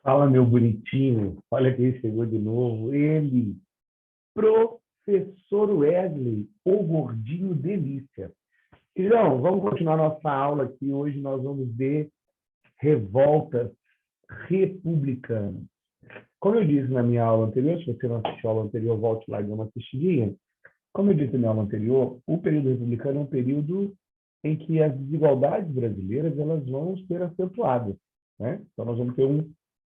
Fala, meu bonitinho. Olha quem chegou de novo. Ele, professor Wesley, o gordinho delícia. Então, vamos continuar nossa aula aqui. Hoje nós vamos ver revoltas republicanas. Como eu disse na minha aula anterior, se você não assistiu a aula anterior, volte lá e dê uma assistidinha. Como eu disse na minha aula anterior, o período republicano é um período em que as desigualdades brasileiras elas vão ser acentuadas, né? Então, nós vamos ter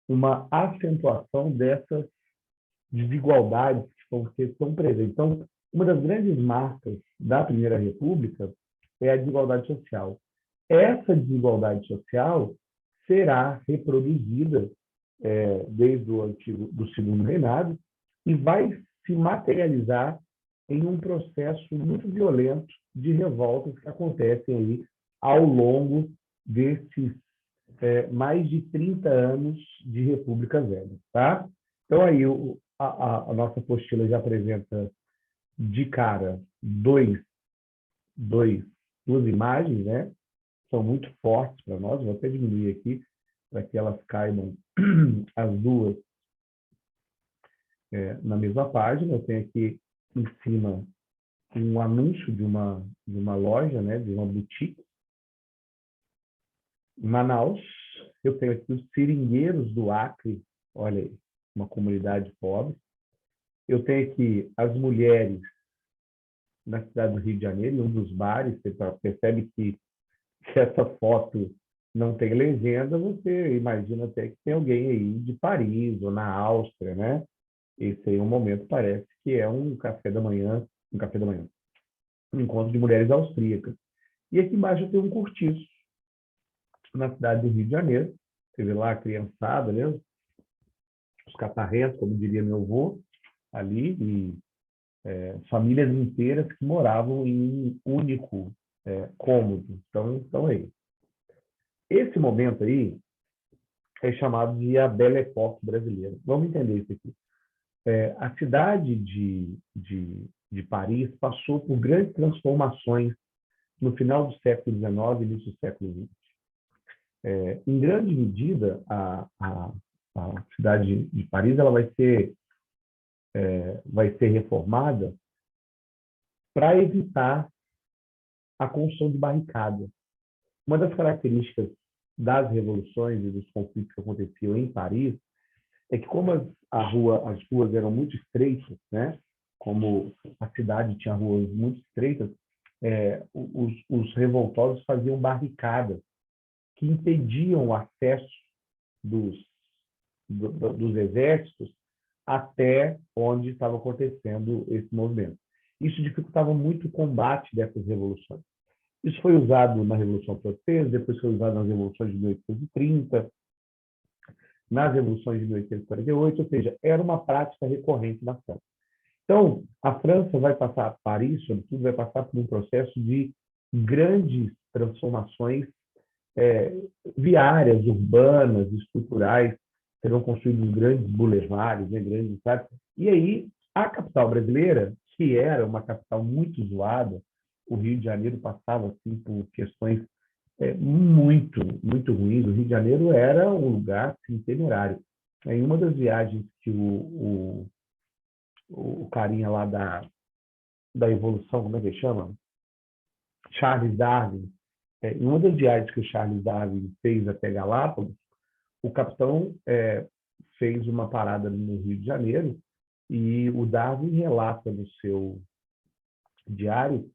uma acentuação dessas desigualdades que vão ser tão presentes. Então, uma das grandes marcas da Primeira República é a desigualdade social. Essa desigualdade social será reproduzida desde do segundo reinado e vai se materializar em um processo muito violento de revoltas que acontecem aí ao longo desses mais de 30 anos de República Velha. Tá? Então, aí, a nossa apostila já apresenta de cara dois, duas imagens, né? São muito fortes para nós. Vou até diminuir aqui para que elas caibam as duas na mesma página. Eu tenho aqui em cima um anúncio de uma loja, né? De uma boutique em Manaus. Eu tenho aqui os seringueiros do Acre, olha aí, uma comunidade pobre. Eu tenho aqui as mulheres na cidade do Rio de Janeiro, em um dos bares. Você percebe que essa foto não tem legenda, você imagina até que tem alguém aí de Paris ou na Áustria, né? Esse aí é um momento, parece que é um café da manhã, um encontro de mulheres austríacas. E aqui embaixo tem um cortiço, na cidade do Rio de Janeiro. Você vê lá a criançada, né? Os catarrentos, como diria meu avô, ali, e famílias inteiras que moravam em um único cômodo. Então aí. Esse momento aí é chamado de a Belle Époque brasileira. Vamos entender isso aqui. A cidade de Paris passou por grandes transformações no final do século XIX e início do século XX. Em grande medida, a cidade de Paris ela vai ser reformada para evitar a construção de barricadas. Uma das características das revoluções e dos conflitos que aconteciam em Paris é que, como as ruas eram muito estreitas, né? Como a cidade tinha ruas muito estreitas, os revoltosos faziam barricadas que impediam o acesso dos exércitos até onde estava acontecendo esse movimento. Isso dificultava muito o combate dessas revoluções. Isso foi usado na Revolução Francesa, depois foi usado nas revoluções de 1830, nas revoluções de 1848, ou seja, era uma prática recorrente na França. Então, a França vai passar, Paris, sobretudo, vai passar por um processo de grandes transformações viárias, urbanas, estruturais. Serão construídos grandes boulevards, né, grandes cidades. E aí, a capital brasileira, que era uma capital muito zoada, o Rio de Janeiro passava assim, por questões muito ruins. O Rio de Janeiro era um lugar assim, temerário. Em uma das viagens que o carinha lá da evolução, como é que ele chama? Charles Darwin. Em uma das viagens que o Charles Darwin fez até Galápagos, o capitão fez uma parada no Rio de Janeiro e o Darwin relata no seu diário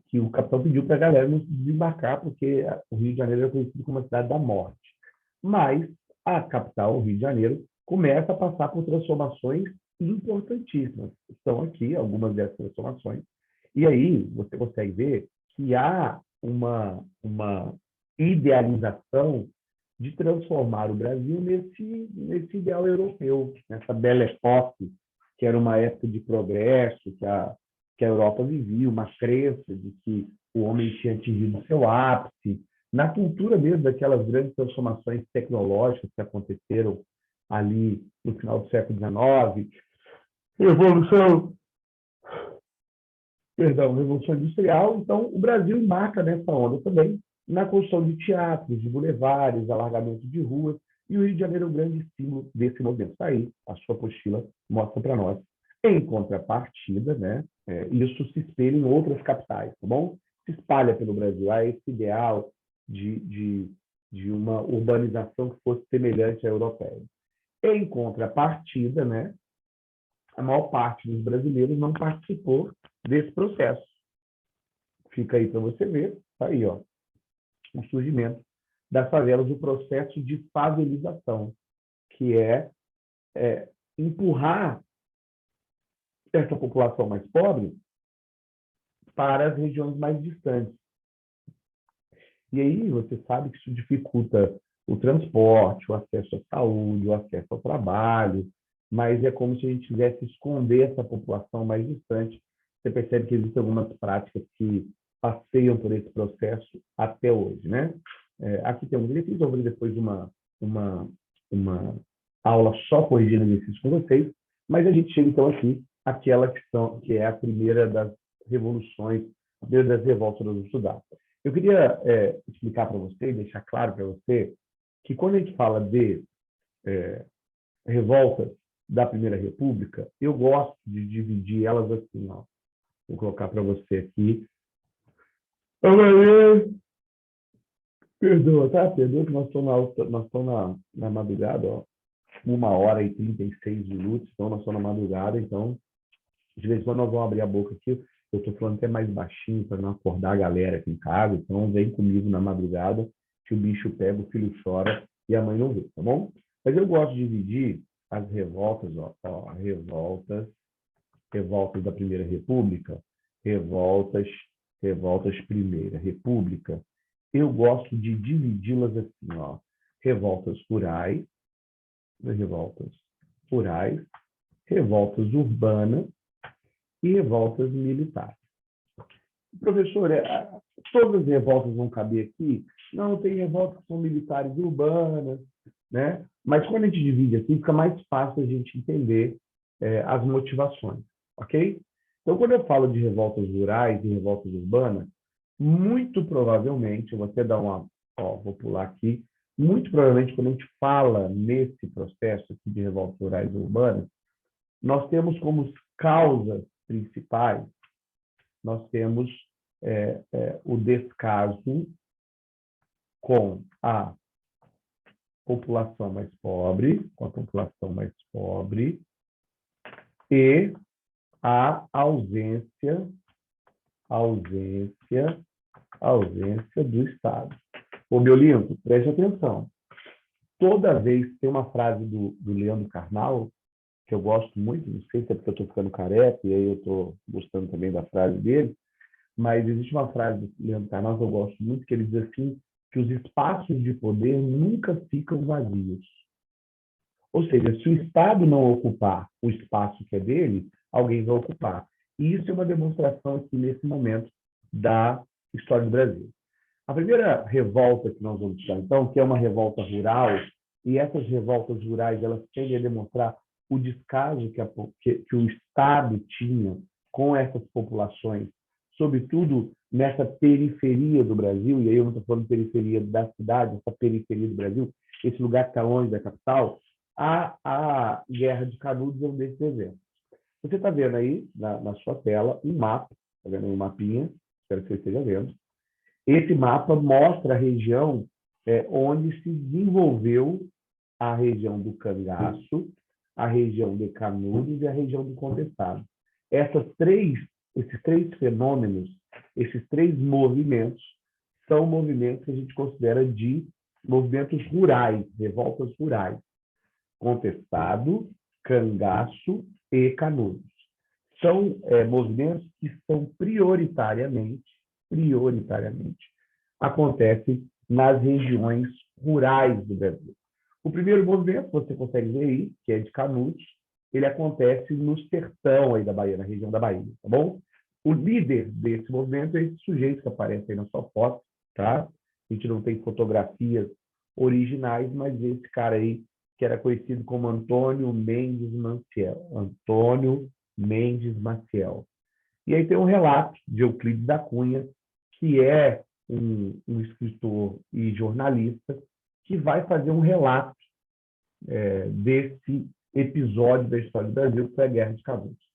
que o capitão pediu para a galera não desembarcar, porque o Rio de Janeiro é conhecido como a cidade da morte. Mas a capital, o Rio de Janeiro, começa a passar por transformações importantíssimas. Estão aqui algumas dessas transformações. E aí você consegue ver que há uma idealização de transformar o Brasil nesse ideal europeu, nessa Belle Époque, que era uma época de progresso, que a Europa vivia, uma crença de que o homem tinha atingido seu ápice, na cultura mesmo daquelas grandes transformações tecnológicas que aconteceram ali no final do século XIX, Revolução Industrial. Então, o Brasil embarca nessa onda também, na construção de teatros, de bulevares, alargamento de ruas. E o Rio de Janeiro é um grande símbolo desse movimento. Está aí, a sua apostila mostra para nós. Em contrapartida, né, isso se espelha em outras capitais, tá bom? Se espalha pelo Brasil. Há esse ideal de uma urbanização que fosse semelhante à europeia. Em contrapartida, né, a maior parte dos brasileiros não participou desse processo. Fica aí para você ver, tá aí, ó, o surgimento das favelas, o processo de favelização, que é empurrar essa população mais pobre para as regiões mais distantes. E aí você sabe que isso dificulta o transporte, o acesso à saúde, o acesso ao trabalho, mas é como se a gente quisesse esconder essa população mais distante. Você percebe que existem algumas práticas que passeiam por esse processo até hoje, né? Aqui temos, eu fiz depois uma aula só corrigindo exercícios com vocês, mas a gente chega então aqui àquela que é a primeira das revoluções, a primeira das revoltas do Sudá. Eu queria explicar para você, deixar claro para você, que quando a gente fala de revoltas da Primeira República, eu gosto de dividir elas assim, ó. Vou colocar para você aqui. Perdoa, tá? Perdoa que nós estamos na madrugada, ó. 1h36, então nós estamos na madrugada, então de vez em quando nós vamos abrir a boca aqui. Eu estou falando até mais baixinho para não acordar a galera aqui em casa, então vem comigo na madrugada que o bicho pega, o filho chora e a mãe não vê, tá bom? Mas eu gosto de dividir as revoltas, ó, revoltas da Primeira República, revoltas Primeira República. Eu gosto de dividi-las assim, ó, revoltas rurais, revoltas urbanas e revoltas militares. Professor, todas as revoltas vão caber aqui? Não, tem revoltas que são militares urbanas, né? Mas quando a gente divide assim, fica mais fácil a gente entender as motivações, ok? Então, quando eu falo de revoltas rurais e revoltas urbanas, muito provavelmente, eu vou até dar vou pular aqui, muito provavelmente, quando a gente fala nesse processo aqui de revoltas rurais e urbanas, nós temos como causas principais, nós temos o descaso com a população mais pobre, e a ausência do Estado. Ô, meu lindo, preste atenção. Toda vez que tem uma frase do Leandro Carnal, que eu gosto muito, não sei se é porque eu estou ficando careca, e aí eu estou gostando também da frase dele, mas existe uma frase do Leandro Carnal que eu gosto muito, que ele diz assim, que os espaços de poder nunca ficam vazios. Ou seja, se o Estado não ocupar o espaço que é dele, alguém vai ocupar. E isso é uma demonstração aqui nesse momento da história do Brasil. A primeira revolta que nós vamos estudar, então, que é uma revolta rural, e essas revoltas rurais elas tendem a demonstrar o descaso que o Estado tinha com essas populações, sobretudo nessa periferia do Brasil, e aí eu não estou falando periferia da cidade, essa periferia do Brasil, esse lugar que está longe da capital, a Guerra de Canudos é um desses exemplos. Você está vendo aí na sua tela um mapa, está vendo um mapinha, espero que você esteja vendo. Esse mapa mostra a região onde se desenvolveu a região do Cangaço, a região de Canudos e a região do Contestado. Esses três fenômenos, esses três movimentos, são movimentos que a gente considera de movimentos rurais, revoltas rurais. Contestado, Cangaço e Canudos. São movimentos que são prioritariamente acontecem nas regiões rurais do Brasil. O primeiro movimento, você consegue ver aí, que é de Canudos, ele acontece no sertão aí da Bahia, na região da Bahia, tá bom? O líder desse movimento é esse sujeito que aparece aí na sua foto, tá? A gente não tem fotografias originais, mas esse cara aí, que era conhecido como Antônio Mendes Maciel. E aí tem um relato de Euclides da Cunha, que é um escritor e jornalista, que vai fazer um relato desse episódio da história do Brasil, que foi a Guerra de Canudos.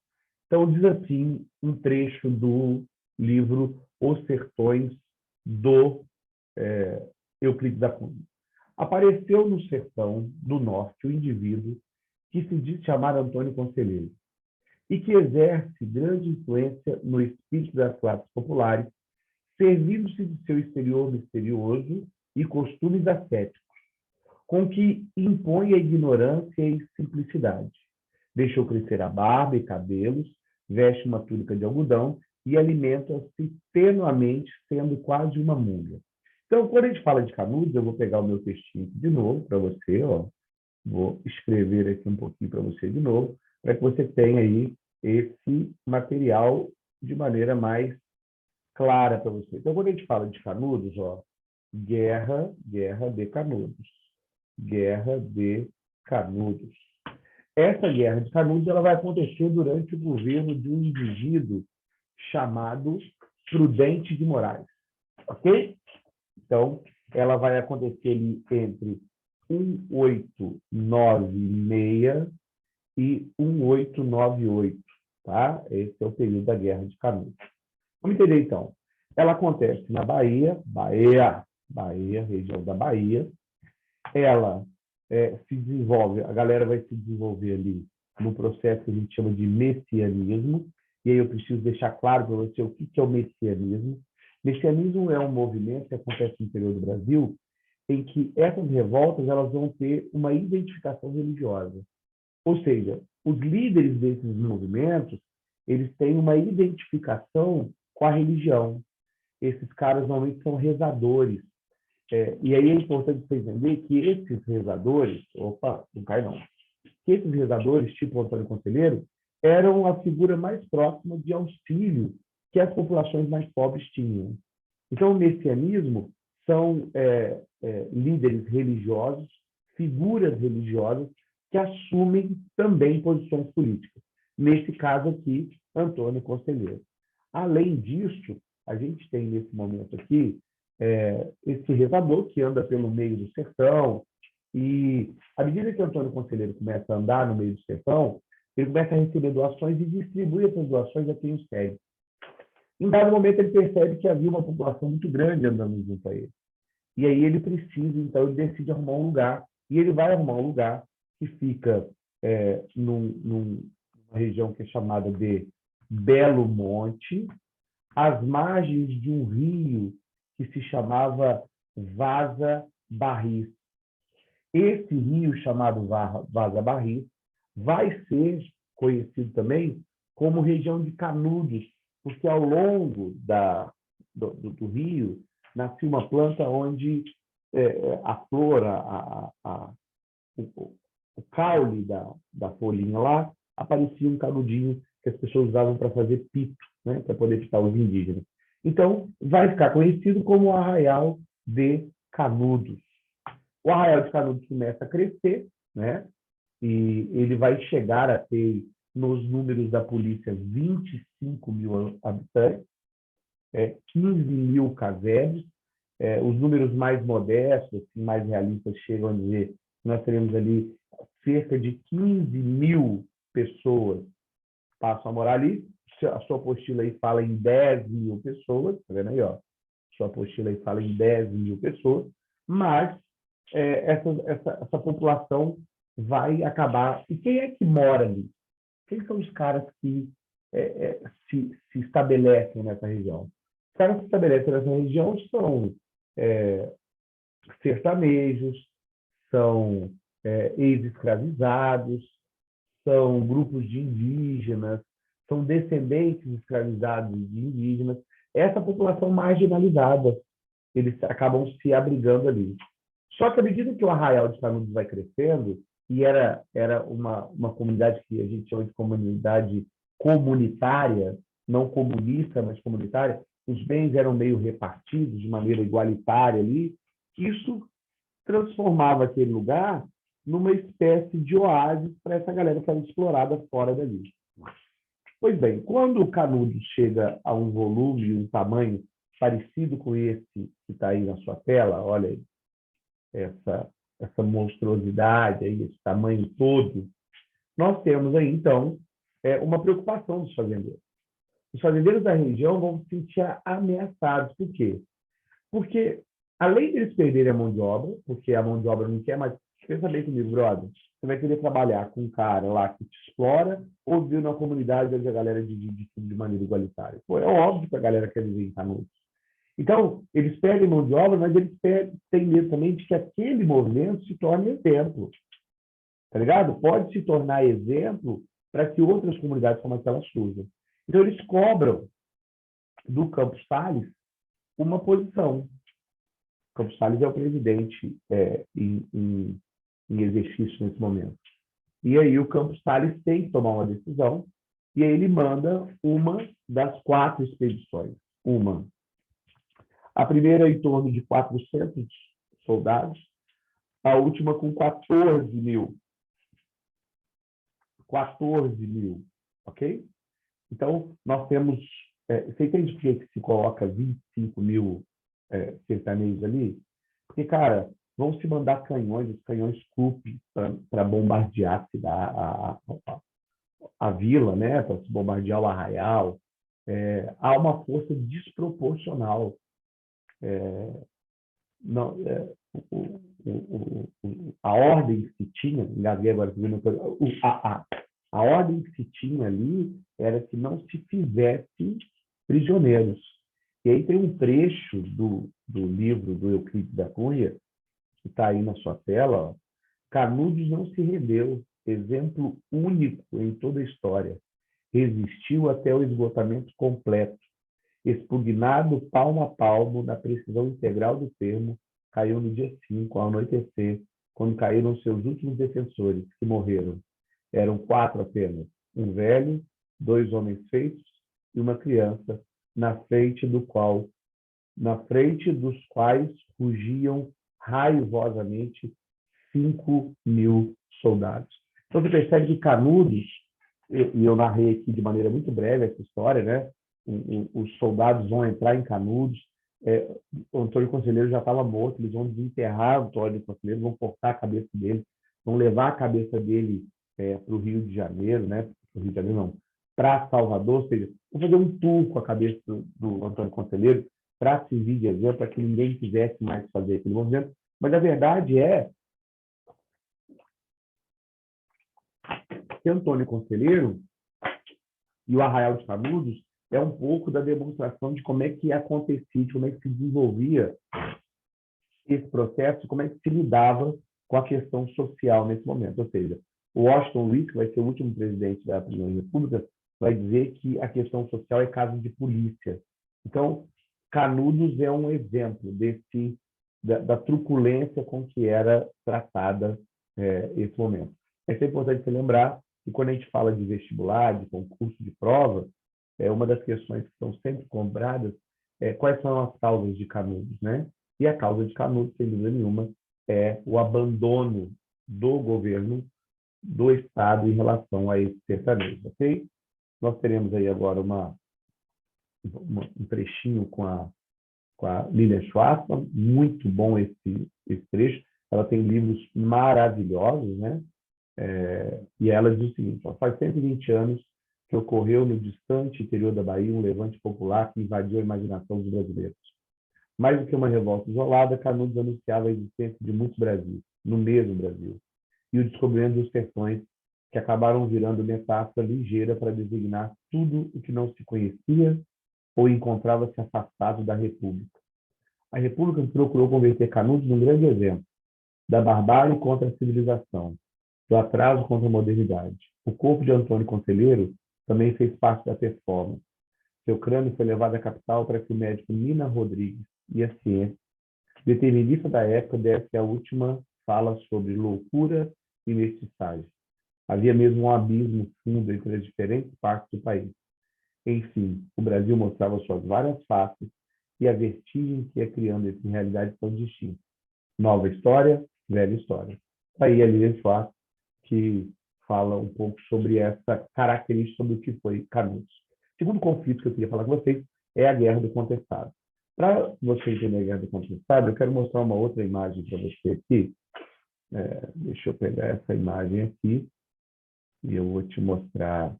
Então, diz assim um trecho do livro Os Sertões, do Euclides da Cunha. Apareceu no sertão do norte o indivíduo que se diz chamar Antônio Conselheiro e que exerce grande influência no espírito das classes populares, servindo-se de seu exterior misterioso e costumes ascéticos, com que impõe a ignorância e simplicidade. Deixou crescer a barba e cabelos, veste uma túnica de algodão e alimenta-se tenuamente, sendo quase uma múmia. Então, quando a gente fala de Canudos, eu vou pegar o meu textinho de novo para você, ó. Vou escrever aqui um pouquinho para você de novo, para que você tenha aí esse material de maneira mais clara para você. Então, quando a gente fala de Canudos, ó, guerra de Canudos. Guerra de Canudos. Essa guerra de Canudos ela vai acontecer durante o governo de um indivíduo chamado Prudente de Moraes. Ok? Então, ela vai acontecer ali entre 1896 e 1898. Tá? Esse é o período da Guerra de Canudos. Vamos entender, então. Ela acontece na Bahia, região da Bahia. Ela se desenvolve, a galera vai se desenvolver ali no processo que a gente chama de messianismo, e aí eu preciso deixar claro para você o que é o messianismo. Messianismo é um movimento que acontece no interior do Brasil, em que essas revoltas elas vão ter uma identificação religiosa. Ou seja, os líderes desses movimentos, eles têm uma identificação com a religião. Esses caras normalmente são rezadores. E aí é importante você entender que esses rezadores, não cai não, que esses rezadores, tipo Antônio Conselheiro, eram a figura mais próxima de auxílio que as populações mais pobres tinham. Então, o messianismo são líderes religiosos, figuras religiosas, que assumem também posições políticas. Nesse caso aqui, Antônio Conselheiro. Além disso, a gente tem nesse momento aqui esse rezador que anda pelo meio do sertão, e à medida que Antônio Conselheiro começa a andar no meio do sertão, ele começa a receber doações e distribui essas doações a quem os segue. Em dado momento, ele percebe que havia uma população muito grande andando junto a ele. E aí ele precisa, então, ele decide arrumar um lugar, e ele vai arrumar um lugar que fica numa região que é chamada de Belo Monte, às margens de um rio que se chamava Vaza Barris. Esse rio chamado Vaza Barris vai ser conhecido também como região de Canudos, porque ao longo do rio nascia uma planta onde a flor, o caule da folhinha lá, aparecia um canudinho que as pessoas usavam para fazer pito, né, para poder pitar os indígenas. Então, vai ficar conhecido como o Arraial de Canudos. O Arraial de Canudos começa a crescer, né, e ele vai chegar a ter, nos números da polícia, 25 mil habitantes, 15 mil casebres. Os números mais modestos, assim, mais realistas, chegam a dizer que nós teremos ali cerca de 15 mil pessoas passam a morar ali. A sua apostila aí fala em 10 mil pessoas, tá vendo aí, ó? Sua apostila aí fala em 10 mil pessoas, mas essa população vai acabar. E quem é que mora ali? Quem são os caras que se estabelecem nessa região? Os caras que se estabelecem nessa região são sertanejos, são ex-escravizados, são grupos de indígenas, são descendentes escravizados de indígenas. Essa população marginalizada, eles acabam se abrigando ali. Só que à medida que o Arraial de Canudos vai crescendo, e era uma comunidade que a gente chama de comunidade comunitária, não comunista, mas comunitária, os bens eram meio repartidos de maneira igualitária ali, isso transformava aquele lugar numa espécie de oásis para essa galera que era explorada fora dali. Pois bem, quando o Canudos chega a um volume e um tamanho parecido com esse que está aí na sua tela, olha aí, essa monstruosidade, aí, esse tamanho todo, nós temos aí, então, uma preocupação dos fazendeiros. Os fazendeiros da região vão se sentir ameaçados. Por quê? Porque, além de eles perderem a mão de obra, porque a mão de obra não quer mais... Pensa bem comigo, brother. Você vai querer trabalhar com um cara lá que te explora ou vive numa comunidade onde a galera divide tudo de maneira igualitária? Pô, é óbvio que a galera quer viver em Canudos. Então, eles perdem mão de obra, mas eles têm medo também de que aquele movimento se torne exemplo. Tá ligado? Pode se tornar exemplo para que outras comunidades como aquela surjam. Então, eles cobram do Campos Salles uma posição. O Campos Salles é o presidente em exercício nesse momento. E aí o Campos Salles tem que tomar uma decisão, e aí ele manda uma das 4 expedições. A primeira em torno de 400 soldados, a última com 14 mil. 14 mil, ok? Então, nós temos... você entende por que se coloca 25 mil sertanejos ali? Porque, cara, vão se mandar canhões, os canhões Krupp, para bombardear a vila, né? Para se bombardear o arraial. Há uma força desproporcional. Não, a ordem que se tinha, engasguei agora, a ordem que se tinha ali era que não se fizesse prisioneiros. E aí tem um trecho do livro do Euclides da Cunha, que está aí na sua tela, ó. Canudos não se rendeu, exemplo único em toda a história. Resistiu até o esgotamento completo. Expugnado palmo a palmo, na precisão integral do termo, caiu no dia 5, ao anoitecer, quando caíram seus últimos defensores, que morreram. Eram 4 apenas, um velho, 2 homens feitos e uma criança, na frente dos quais rugiam raivosamente 5 mil soldados. Então, você percebe que Canudos, e eu narrei aqui de maneira muito breve essa história, né? Os soldados vão entrar em Canudos, o Antônio Conselheiro já estava morto, eles vão desenterrar o Antônio Conselheiro, vão cortar a cabeça dele, vão levar a cabeça dele para o Rio de Janeiro, né? Para o Rio de Janeiro, não, para Salvador, ou seja, vão fazer um tour com a cabeça do Antônio Conselheiro para servir de exemplo, para que ninguém quisesse mais fazer aquele movimento. Mas a verdade é que Antônio Conselheiro e o Arraial de Canudos é um pouco da demonstração de como é que acontecia, de como é que se desenvolvia esse processo, como é que se lidava com a questão social nesse momento. Ou seja, o Washington Luiz, que vai ser o último presidente da Primeira República, vai dizer que a questão social é caso de polícia. Então, Canudos é um exemplo da truculência com que era tratada esse momento. É sempre importante você lembrar que quando a gente fala de vestibular, de concurso, de prova, uma das questões que são sempre cobradas quais são as causas de Canudos, né? E a causa de Canudos, sem dúvida nenhuma, é o abandono do governo do Estado em relação a esse sertanejo, ok? Nós teremos aí agora um trechinho com a Lilian Schwartzman, muito bom esse trecho. Ela tem livros maravilhosos, né? E ela diz o seguinte: faz 120 anos que ocorreu no distante interior da Bahia um levante popular que invadiu a imaginação dos brasileiros. Mais do que uma revolta isolada, Canudos anunciava a existência de muitos Brasis, no mesmo Brasil, e o descobrimento dos sertões, que acabaram virando metáfora ligeira para designar tudo o que não se conhecia ou encontrava-se afastado da República. A República procurou converter Canudos num grande exemplo da barbárie contra a civilização, do atraso contra a modernidade. O corpo de Antônio Conselheiro também fez parte da performance. Seu crânio foi levado à capital para que o médico Nina Rodrigues e a ciência, determinista da época, desse a última fala sobre loucura e mestiçagem. Havia mesmo um abismo fundo entre as diferentes partes do país. Enfim, o Brasil mostrava suas várias faces e a vertigem que ia criando entre realidades tão distintas. Nova história, velha história. Aí a Lilian Schwartz, que fala um pouco sobre essa característica sobre o que foi Canudos. O segundo conflito que eu queria falar com vocês é a Guerra do Contestado. Para você entender a Guerra do Contestado, eu quero mostrar uma outra imagem para você aqui, Deixa eu pegar essa imagem aqui e eu vou te mostrar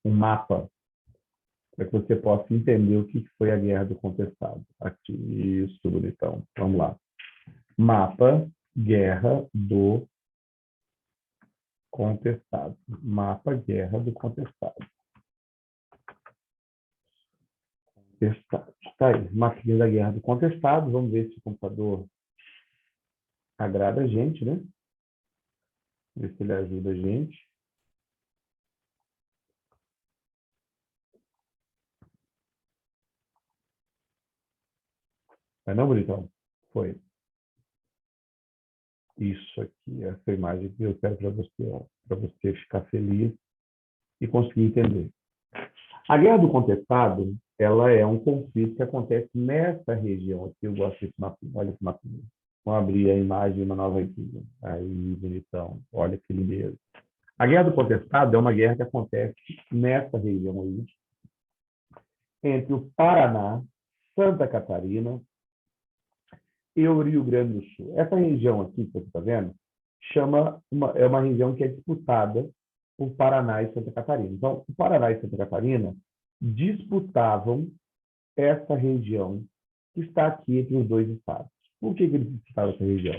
um mapa para que você possa entender o que foi a Guerra do Contestado. Aqui, isso, bonitão. Vamos lá. Mapa, Guerra do Contestado. Mapa, Guerra do Contestado. Está aí, mapinha da Guerra do Contestado. Vamos ver se o computador agrada a gente, né? Ver se ele ajuda a gente. Mas não, bonitão? Foi. Isso aqui, essa imagem que eu quero para você ficar feliz e conseguir entender. A Guerra do Contestado, ela é um conflito que acontece nessa região aqui. Eu gosto desse mapinha. Olha esse mapinha. Vamos abrir a imagem de uma nova aqui. Aí, bonitão. Olha que lindo. A Guerra do Contestado é uma guerra que acontece nessa região aí, entre o Paraná, Santa Catarina e o Rio Grande do Sul. Essa região aqui, que você está vendo, é uma região que é disputada por Paraná e Santa Catarina. Então, o Paraná e Santa Catarina disputavam essa região que está aqui entre os dois estados. Por que eles disputavam essa região?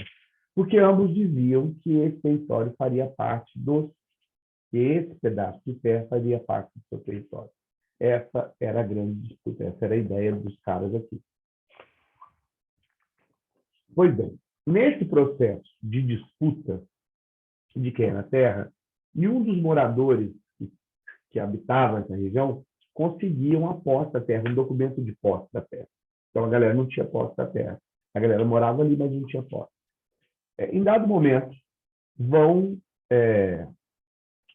Porque ambos diziam que esse território faria parte que esse pedaço de terra faria parte do seu território. Essa era a grande disputa, essa era a ideia dos caras aqui. Pois bem, nesse processo de disputa de quem era a terra, nenhum dos moradores que habitavam essa região conseguiam a posse da terra, um documento de posse da terra. Então, a galera não tinha posse da terra. A galera morava ali, mas não tinha posse. Em dado momento,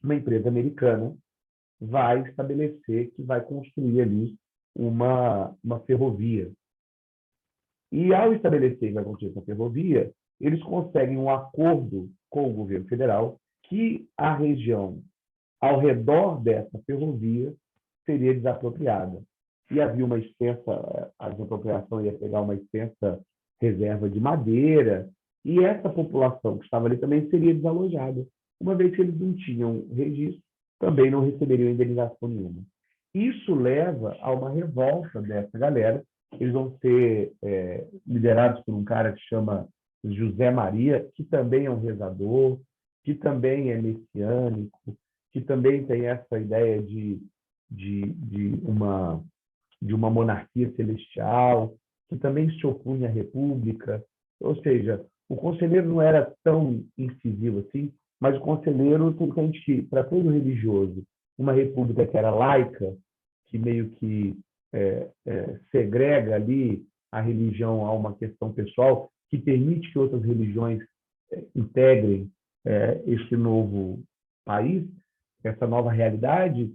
uma empresa americana vai estabelecer que vai construir ali uma ferrovia. E, ao estabelecer que vai construir essa ferrovia, eles conseguem um acordo com o governo federal que a região ao redor dessa ferrovia seria desapropriada. E havia uma extensa, a desapropriação ia pegar uma extensa reserva de madeira, e essa população que estava ali também seria desalojada, uma vez que eles não tinham registro, também não receberiam indenização nenhuma. Isso leva a uma revolta dessa galera. Eles vão ser liderados por um cara que chama José Maria, que também é um rezador, que também é messiânico, que também tem essa ideia de uma monarquia celestial, que também se opunha à república. Ou seja, o conselheiro não era tão incisivo assim, mas o conselheiro tem que, para todo religioso, uma república que era laica, que meio que segrega ali a religião a uma questão pessoal, que permite que outras religiões integrem esse novo país, essa nova realidade,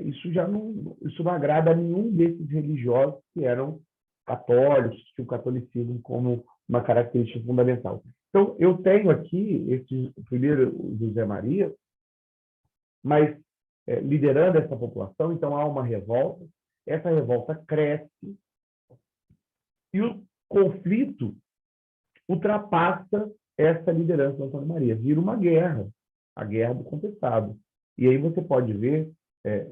isso não agrada a nenhum desses religiosos que eram católicos, que tinham o catolicismo como uma característica fundamental. Então, eu tenho aqui primeiro o José Maria, mas liderando essa população, então há uma revolta, essa revolta cresce e o conflito ultrapassa essa liderança da Antônio Maria, vira uma guerra, a guerra do contestado. E aí você pode ver,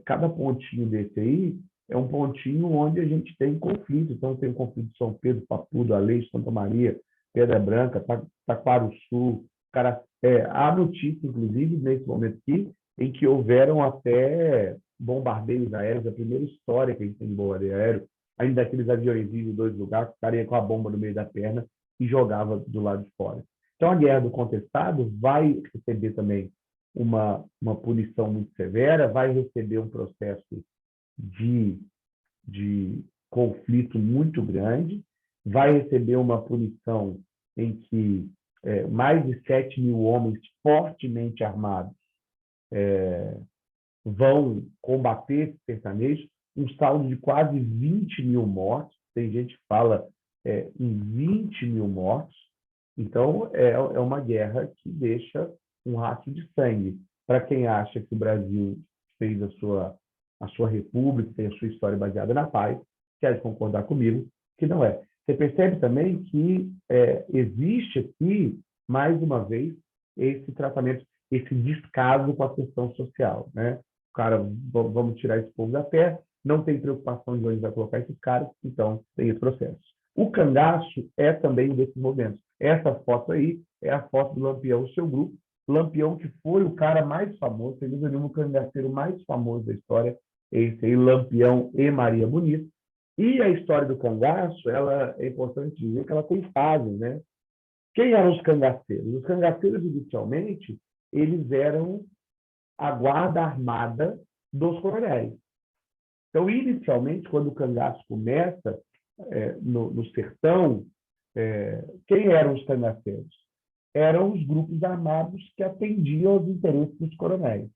cada pontinho desse aí é um pontinho onde a gente tem conflito. Então, tem o conflito de São Pedro, Papudo, Aleixo, Santa Maria, Pedra Branca, Taquarussu. Há notícia, inclusive, nesse momento aqui, em que houveram até bombardeios aéreos, a primeira história que a gente tem de bombardeio aéreo, ainda aqueles aviões de 2 lugares, o cara ia com a bomba no meio da perna e jogava do lado de fora. Então, a guerra do contestado vai receber também uma punição muito severa, vai receber um processo de conflito muito grande, vai receber uma punição em que mais de 7 mil homens fortemente armados vão combater esse sertanejo, um saldo de quase 20 mil mortos, tem gente que fala em 20 mil mortos. Então, é uma guerra que deixa um rastro de sangue. Para quem acha que o Brasil fez a sua república, tem a sua história baseada na paz, quer concordar comigo que não é. Você percebe também que existe aqui mais uma vez, esse tratamento, esse descaso com a questão social, né? O cara, vamos tirar esse povo da terra, não tem preocupação de onde vai colocar esses caras, então tem esse processo. O cangaço é também um desses momentos. Essa foto aí é a foto do Lampião, o seu grupo. Lampião, que foi o cara mais famoso, sem dúvida nenhuma, o cangaceiro mais famoso da história, esse aí, Lampião e Maria Bonita. E a história do cangaço, ela é importante dizer que ela tem fases, né? Quem eram os cangaceiros? Os cangaceiros, inicialmente, eles eram a guarda armada dos coronéis. Então, inicialmente, quando o cangaço começa no sertão, quem eram os cangaceiros? Eram os grupos armados que atendiam aos interesses dos coronéis.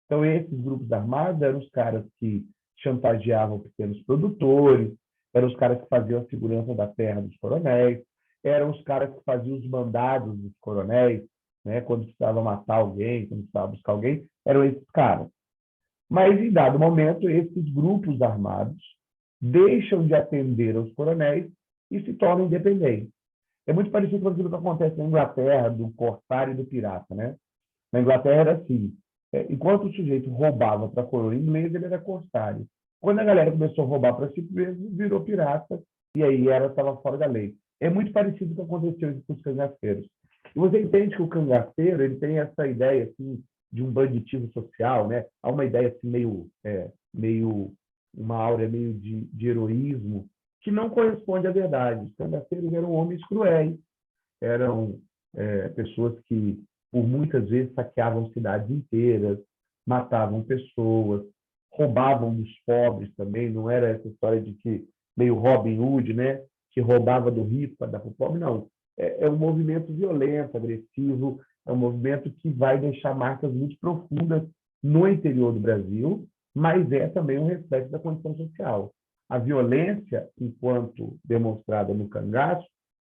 Então, esses grupos armados eram os caras que chantageavam pequenos produtores, eram os caras que faziam a segurança da terra dos coronéis, eram os caras que faziam os mandados dos coronéis, né? Quando precisava matar alguém, quando precisava buscar alguém, eram esses caras. Mas, em dado momento, esses grupos armados deixam de atender aos coronéis e se tornam independentes. É muito parecido com aquilo que acontece na Inglaterra, do corsário e do pirata, né? Na Inglaterra era assim, enquanto o sujeito roubava para a coroa inglesa, ele era corsário. Quando a galera começou a roubar para si mesmo, virou pirata, e aí estava fora da lei. É muito parecido com o que aconteceu com os cangaceiros. E você entende que o cangaceiro ele tem essa ideia assim, de um banditismo social, né? Há uma ideia assim, meio uma áurea meio de heroísmo, que não corresponde à verdade. Os cangaceiros eram homens cruéis, eram pessoas que, por muitas vezes, saqueavam cidades inteiras, matavam pessoas, roubavam dos pobres também, não era essa história de que meio Robin Hood, né? Que roubava do rico para dar para o pobre, não. É um movimento violento, agressivo, é um movimento que vai deixar marcas muito profundas no interior do Brasil, mas é também um reflexo da condição social. A violência, enquanto demonstrada no cangaço,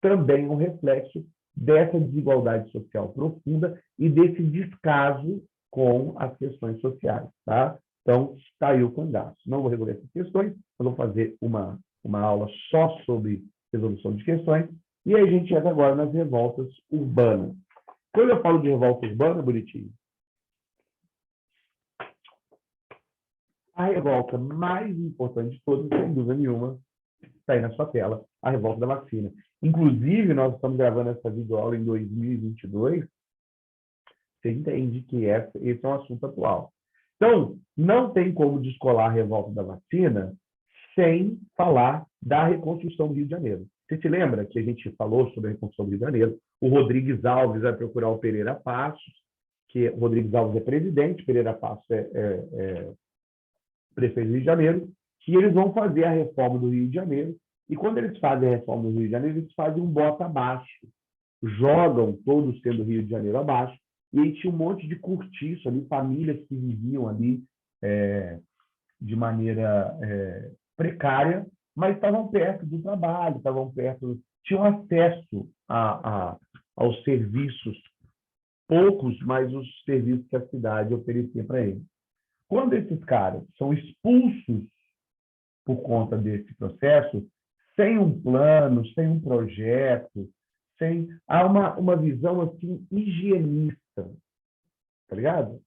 também é um reflexo dessa desigualdade social profunda e desse descaso com as questões sociais. Tá? Então, está aí o cangaço. Não vou regular essas questões, eu vou fazer uma aula só sobre resolução de questões, e aí a gente entra agora nas revoltas urbanas. Quando eu falo de revolta urbana, bonitinho, a revolta mais importante de todas, sem dúvida nenhuma, está aí na sua tela, a revolta da vacina. Inclusive, nós estamos gravando essa videoaula em 2022, você entende que esse é um assunto atual. Então, não tem como descolar a revolta da vacina sem falar da reconstrução do Rio de Janeiro. Você se lembra que a gente falou sobre a reconstrução do Rio de Janeiro? O Rodrigues Alves vai procurar o Pereira Passos, que o Rodrigues Alves é presidente, Pereira Passos é prefeito do Rio de Janeiro, que eles vão fazer a reforma do Rio de Janeiro. E quando eles fazem a reforma do Rio de Janeiro, eles fazem um bota abaixo, jogam todo o centro do Rio de Janeiro abaixo, e aí tinha um monte de cortiço ali, famílias que viviam ali de maneira precária, mas estavam perto do trabalho, tinham acesso aos serviços, poucos, mas os serviços que a cidade oferecia para eles. Quando esses caras são expulsos por conta desse processo, sem um plano, sem um projeto, há uma visão assim higienista, tá ligado?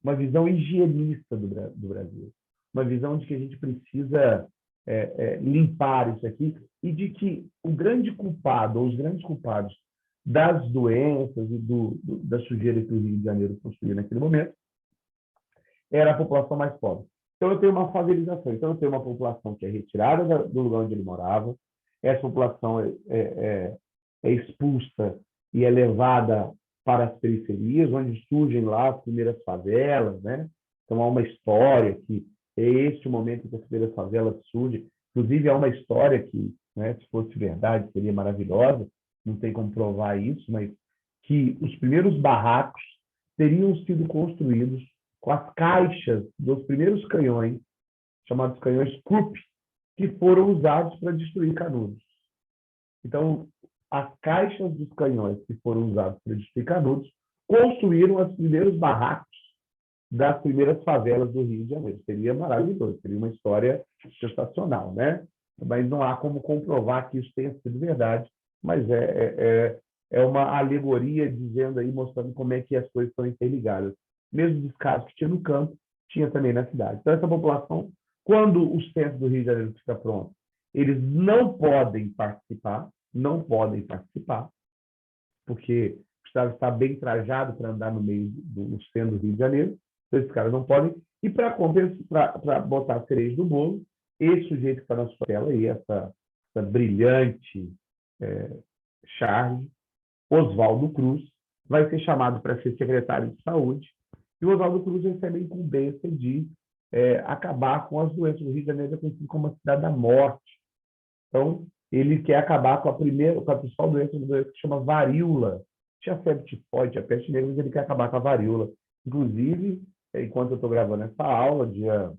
Uma visão higienista do Brasil. Uma visão de que a gente precisa limpar isso aqui e de que o grande culpado, ou os grandes culpados das doenças e da sujeira que o Rio de Janeiro possuía naquele momento era a população mais pobre. Então, eu tenho uma favelização. Então, eu tenho uma população que é retirada do lugar onde ele morava, essa população é expulsa e é levada para as periferias, onde surgem lá as primeiras favelas, né? Então, há uma história que é este o momento que as primeiras favelas surgem. Inclusive, há uma história que, né, se fosse verdade, seria maravilhosa, não tem como provar isso, mas que os primeiros barracos teriam sido construídos com as caixas dos primeiros canhões, chamados canhões Krupp, que foram usados para destruir Canudos. Então, as caixas dos canhões que foram usados para destruir Canudos construíram os primeiros barracos das primeiras favelas do Rio de Janeiro. Seria maravilhoso, seria uma história sensacional, né? Mas não há como comprovar que isso tenha sido verdade, mas é uma alegoria dizendo aí, mostrando como é que as coisas estão interligadas. Mesmo descaso que tinha no campo, tinha também na cidade. Então, essa população, quando o centro do Rio de Janeiro fica pronto, eles não podem participar, porque precisava estar bem trajado para andar no meio do centro do Rio de Janeiro. Então, esses caras não podem. E para botar a cereja do bolo, esse sujeito que está na sua tela aí, essa brilhante charge, Oswaldo Cruz, vai ser chamado para ser secretário de saúde. E o Oswaldo Cruz recebe a incumbência de acabar com as doenças. O Rio de Janeiro é conhecido como a cidade da morte. Então, ele quer acabar com a principal doença que chama varíola. Tinha febre tifoide, tinha peste negra, mas ele quer acabar com a varíola. Inclusive, enquanto eu estou gravando essa aula, dia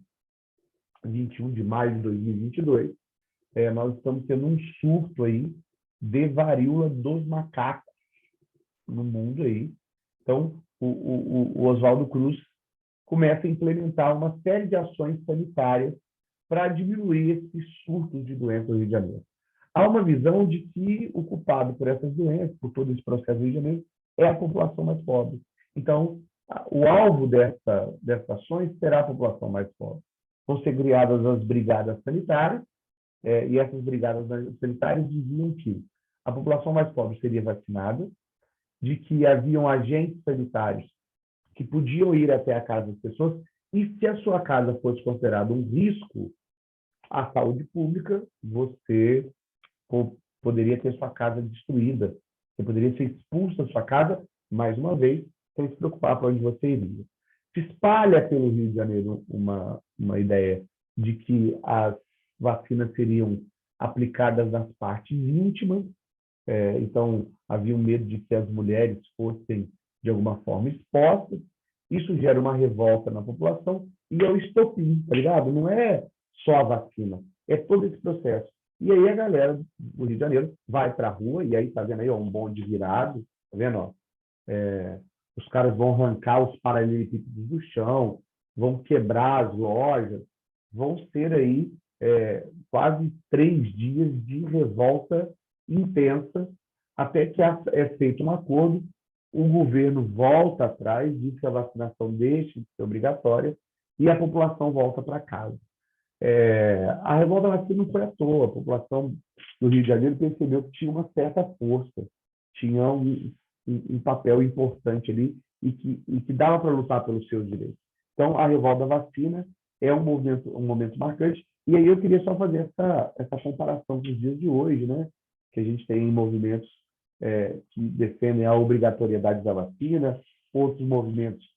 21 de maio de 2022, nós estamos tendo um surto aí de varíola dos macacos no mundo aí. Então, o Oswaldo Cruz começa a implementar uma série de ações sanitárias para diminuir esses surtos de doenças no Rio de Janeiro. Há uma visão de que o culpado por essas doenças, por todo esse processo do Rio de Janeiro, é a população mais pobre. Então, o alvo dessas ações será a população mais pobre. Vão ser criadas as brigadas sanitárias, e essas brigadas sanitárias diziam que a população mais pobre seria vacinada, de que haviam agentes sanitários que podiam ir até a casa das pessoas, e se a sua casa fosse considerada um risco à saúde pública, você poderia ter sua casa destruída. Você poderia ser expulso da sua casa, mais uma vez, sem se preocupar para onde você iria. Se espalha pelo Rio de Janeiro uma ideia de que as vacinas seriam aplicadas nas partes íntimas, então havia um medo de que as mulheres fossem, de alguma forma, expostas. Isso gera uma revolta na população e é o estopim, tá ligado? Não é só a vacina, é todo esse processo. E aí a galera do Rio de Janeiro vai para a rua, e aí tá vendo aí um bonde virado, tá vendo? Ó? Os caras vão arrancar os paralelepípedos do chão, vão quebrar as lojas, vão ser aí quase 3 dias de revolta intensa, até que é feito um acordo, o governo volta atrás, diz que a vacinação deixa de ser obrigatória e a população volta para casa. A revolta vacina não foi à toa, a população do Rio de Janeiro percebeu que tinha uma certa força, tinha um papel importante ali e que dava para lutar pelos seus direitos. Então, a revolta vacina é um momento marcante, e aí eu queria só fazer essa comparação com os dias de hoje, né? Que a gente tem movimentos que defendem a obrigatoriedade da vacina, outros movimentos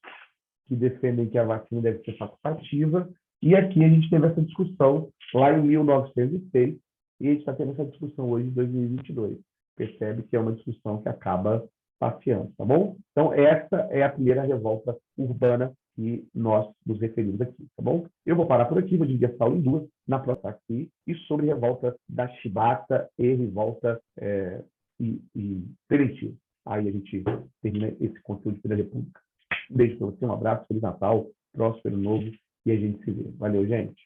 que defendem que a vacina deve ser facultativa, e aqui a gente teve essa discussão lá em 1906, e a gente está tendo essa discussão hoje em 2022. Percebe que é uma discussão que acaba passeando, tá bom? Então, essa é a primeira revolta urbana que nós nos referimos aqui, tá bom? Eu vou parar por aqui, vou dividir essa aula em duas, na próxima aqui, e sobre revolta da chibata e revolta preventiva. Aí a gente termina esse conteúdo da República. Um beijo para você, um abraço, Feliz Natal, próspero novo, e a gente se vê. Valeu, gente!